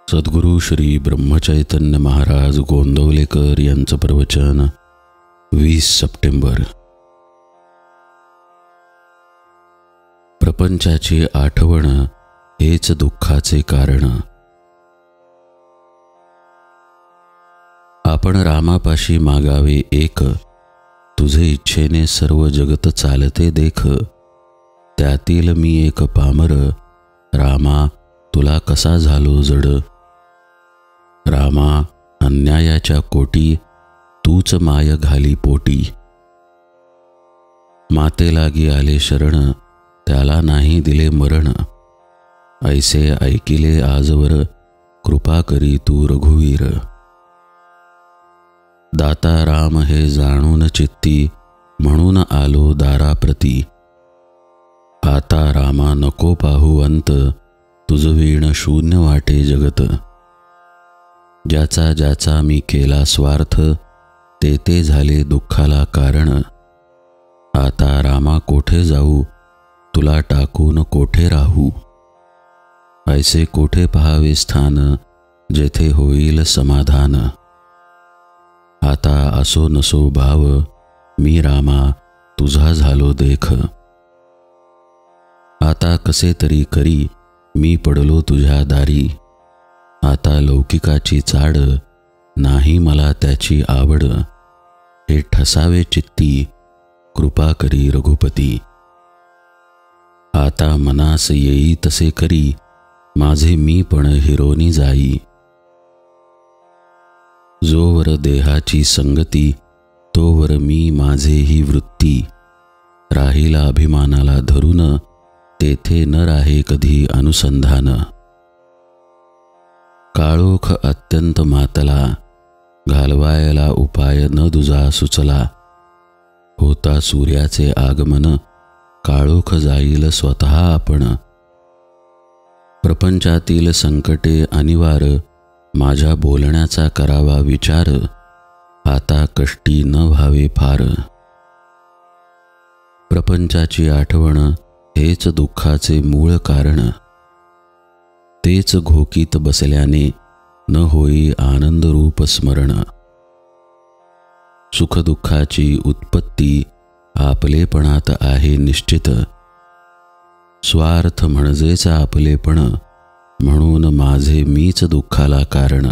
सद्गुरु श्री ब्रह्मचैतन्य महाराज गोंदवलेकर यांचं प्रवचन 20 सप्टेंबर। प्रपंचाची आठवण हेच दुःखाचे कारण। आपण रामापाशी मागावे एक, तुझे इच्छेने सर्व जगत चालते देख। त्यातील मी एक पामर, रामा तुला कसा झालो जड। रामा अन्यायाच्या कोटी, तूच माय घाली पोटी। माते लागी आले शरण, त्याला नाही दिले मरण। ऐसे ऐकिले आजवर, कृपा करी तू रघुवीर। दाता राम हे जाणून चित्ती, म्हणून आलो दाराप्रती। आता रामा नको पाहू अंत, तुझवीण शून्य वाटे जगत। ज्याचा ज्याचा मी केला स्वार्थ, ते ते झाले दुःखाला कारण। आता रामा कोठे जाऊ, तुला टाकून कोठे राहू। ऐसे कोठे पहावे स्थान, जेथे होईल समाधान। आता असो नसो भाव, मी रामा तुझा झालो देख। आता कसे तरी करी, मी पडलो तुझ्या दारी। आता लौकिकाची चाड, नाही मला त्याची आवड। हे ठसावे चित्ती, कृपा करी रघुपती। आता मनास येई तसे करी, माझे मी पण हिरोनी जाई। जोवर देहाची संगती, तोवर मी माझे ही वृत्ती। राहिला अभिमानाला धरून, तेथे न राहे कधी अनुसंधान। काळोख अत्यंत मातला, घालवायला उपाय न दुजा सुचला। होता सूर्याचे आगमन, काळोख जाईल स्वतः आपण। प्रपंचातील संकटे अनिवार, माझ्या बोलण्याचा करावा विचार। आता कष्टी न व्हावे फार। प्रपंचाची आठवण हेच दुःखाचे मूळ कारण। तेच घोकीत बसल्याने, न होई आनंद रूप स्मरण। सुखदुःखाची उत्पत्ती, आपलेपणात आहे निश्चित। स्वार्थ म्हणजेच आपलेपण, म्हणून माझे मीच दुःखाला कारण।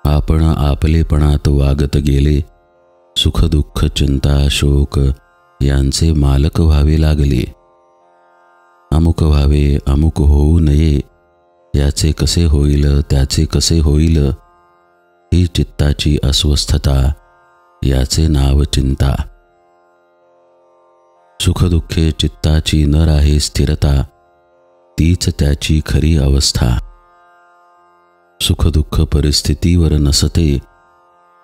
आपण आपलेपणात वागत गेले, सुखदुःख चिंता शोक यांचे मालक व्हावे लागले। अमुक व्हावे अमुक होऊ नये, याचे कसे होईल त्याचे कसे होईल, ही चित्ताची अस्वस्थता, याचे नाव चिंता। सुखदुःखे चित्ताची न राहे स्थिरता, तीच त्याची खरी अवस्था। सुखदुःख परिस्थितीवर नसते,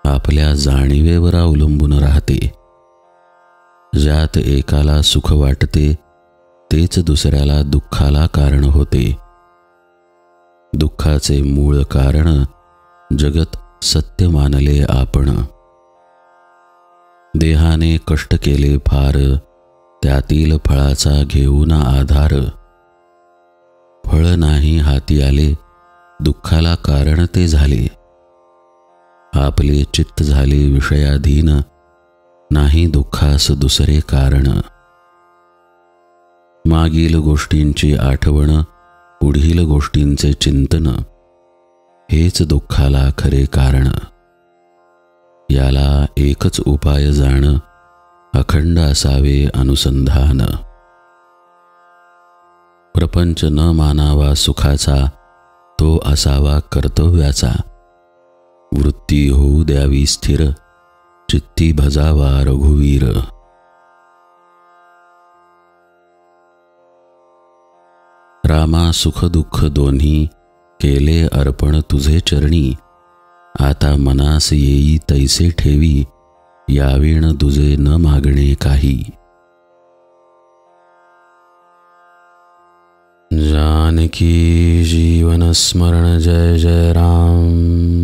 आपल्या जाणीवेवर अवलंबून राहते। ज्यात एकाला सुख वाटते, तेच दुसऱ्याला दुःखाला कारण होते। दुःखाचे मूळ कारण, जगत सत्य मानले आपण। देहाने कष्ट केले फार, त्यातील फळाचा घेऊन आधार। फळ नाही हाती आले, दुःखाला कारण ते झाले। आपले चित्त झाले विषयाधीन, नाही दुःखास दुसरे कारण। मागील गोष्टींची आठवण, पुढील गोष्टींचे चिंतन, हेच दुःखाला खरे कारण। याला एकच उपाय जाण, अखंड असावे अनुसंधान। प्रपंच न मानावा सुखाचा, तो असावा कर्तव्याचा। वृत्ती होऊ द्यावी स्थिर, चित्ती भजावा रघुवीर। रामा सुख दुःख दोन्ही, केले अर्पण तुझे चरणी। आता मनास येई तैसे ठेवी, यावीण तुझे न मागणे काही। जानकी जीवन स्मरण जय जय राम।